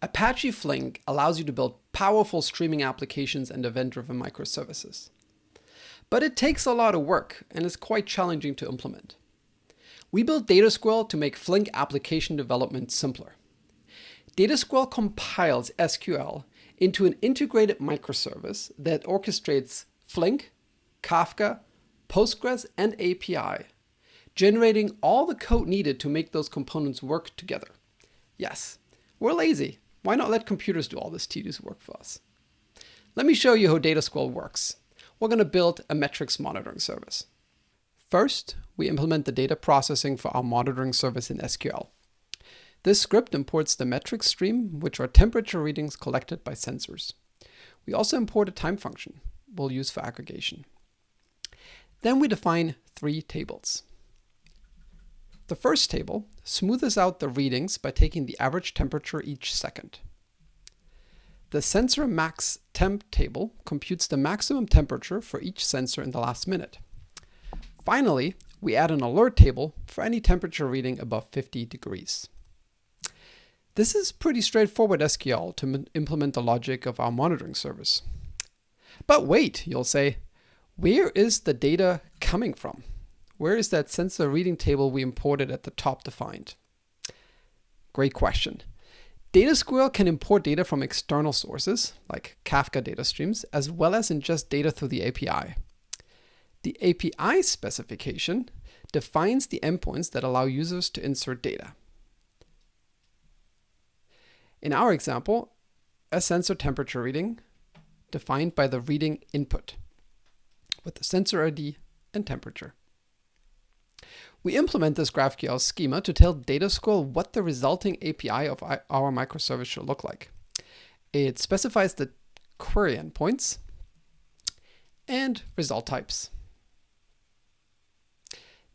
Apache Flink allows you to build powerful streaming applications and event-driven microservices. But it takes a lot of work and is quite challenging to implement. We built DataSQRL to make Flink application development simpler. DataSQRL compiles SQL into an integrated microservice that orchestrates Flink, Kafka, Postgres, and API, generating all the code needed to make those components work together. Yes, we're lazy. Why not let computers do all this tedious work for us? Let me show you how DataSQRL works. We're going to build a metrics monitoring service. First, we implement the data processing for our monitoring service in SQL. This script imports the metrics stream, which are temperature readings collected by sensors. We also import a time function we'll use for aggregation. Then we define 3 tables. The first table smoothes out the readings by taking the average temperature each second. The sensor max temp table computes the maximum temperature for each sensor in the last minute. Finally, we add an alert table for any temperature reading above 50 degrees. This is pretty straightforward SQL to implement the logic of our monitoring service. But wait, you'll say, where is the data coming from? Where is that sensor reading table we imported at the top defined? Great question. DataSQRL can import data from external sources, like Kafka data streams, as well as ingest data through the API. The API specification defines the endpoints that allow users to insert data. In our example, a sensor temperature reading defined by the reading input with the sensor ID and temperature. We implement this GraphQL schema to tell DataSQRL what the resulting API of our microservice should look like. It specifies the query endpoints and result types.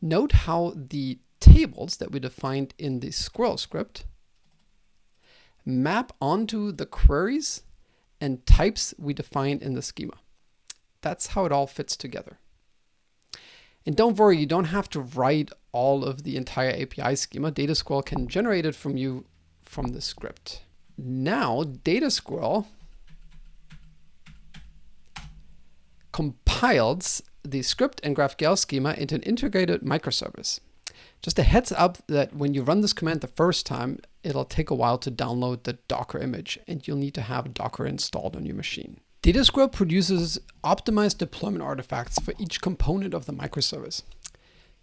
Note how the tables that we defined in the SQRL script map onto the queries and types we defined in the schema. That's how it all fits together. And don't worry, you don't have to write all of the entire API schema. DataSQRL can generate it from you from the script. Now, DataSQRL compiles the script and GraphQL schema into an integrated microservice. Just a heads up that when you run this command the first time, it'll take a while to download the Docker image, and you'll need to have Docker installed on your machine. DataSQRL produces optimized deployment artifacts for each component of the microservice.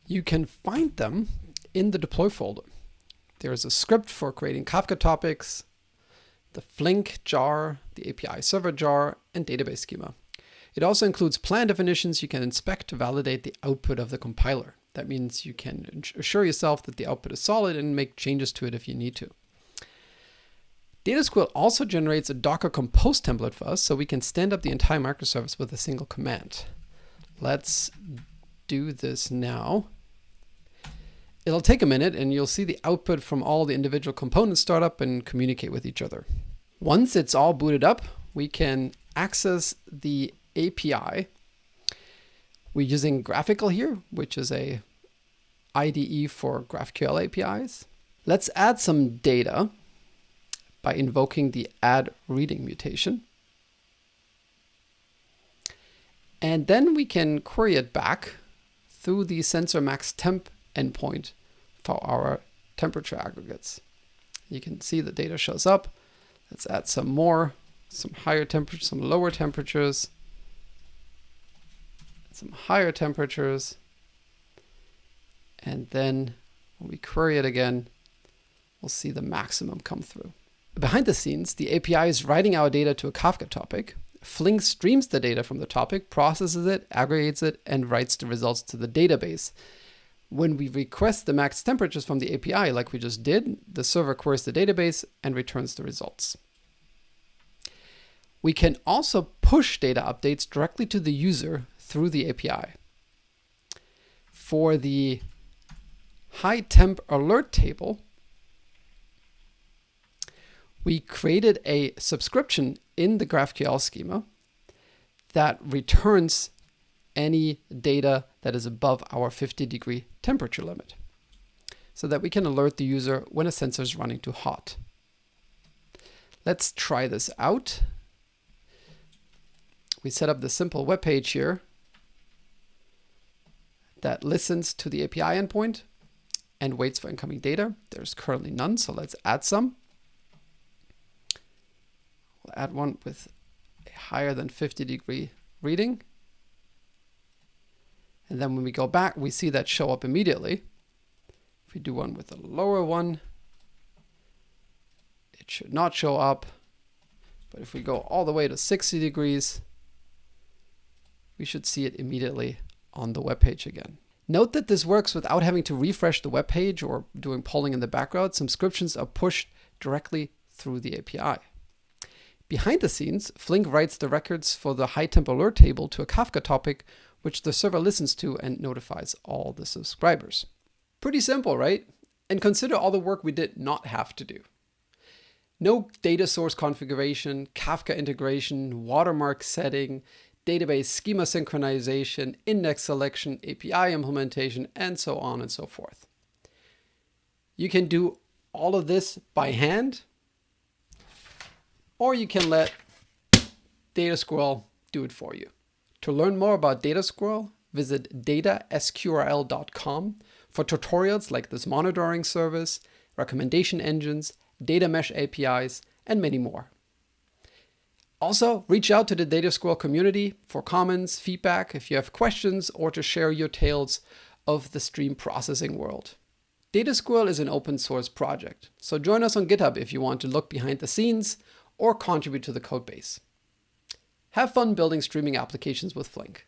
You can find them in the deploy folder. There is a script for creating Kafka topics, the Flink jar, the API server jar, and database schema. It also includes plan definitions you can inspect to validate the output of the compiler. That means you can assure yourself that the output is solid and make changes to it if you need to. DataSQRL also generates a Docker Compose template for us, so we can stand up the entire microservice with a single command. Let's do this now. It'll take a minute and you'll see the output from all the individual components start up and communicate with each other. Once it's all booted up, we can access the API. We're using Graphical here, which is a IDE for GraphQL APIs. Let's add some data by invoking the add reading mutation. And then we can query it back through the sensor max temp endpoint for our temperature aggregates. You can see the data shows up. Let's add some more, some higher temperatures, some lower temperatures, some higher temperatures. And then when we query it again, we'll see the maximum come through. Behind the scenes, the API is writing our data to a Kafka topic. Flink streams the data from the topic, processes it, aggregates it, and writes the results to the database. When we request the max temperatures from the API, like we just did, the server queries the database and returns the results. We can also push data updates directly to the user through the API. For the high temp alert table, we created a subscription in the GraphQL schema that returns any data that is above our 50-degree temperature limit, so that we can alert the user when a sensor is running too hot. Let's try this out. We set up the simple web page here that listens to the API endpoint and waits for incoming data. There's currently none, so let's add some. We'll add one with a higher than 50-degree reading. And then when we go back, we see that show up immediately. If we do one with a lower one, it should not show up. But if we go all the way to 60 degrees, we should see it immediately on the web page again. Note that this works without having to refresh the web page or doing polling in the background. Subscriptions are pushed directly through the API. Behind the scenes, Flink writes the records for the high temp alert table to a Kafka topic, which the server listens to and notifies all the subscribers. Pretty simple, right? And consider all the work we did not have to do. No data source configuration, Kafka integration, watermark setting, database schema synchronization, index selection, API implementation, and so on and so forth. You can do all of this by hand, or you can let DataSQRL do it for you. To learn more about DataSQRL, visit datasqrl.com for tutorials like this monitoring service, recommendation engines, data mesh APIs, and many more. Also, reach out to the DataSQRL community for comments, feedback, if you have questions, or to share your tales of the stream processing world. DataSQRL is an open source project, so join us on GitHub if you want to look behind the scenes or contribute to the codebase. Have fun building streaming applications with Flink.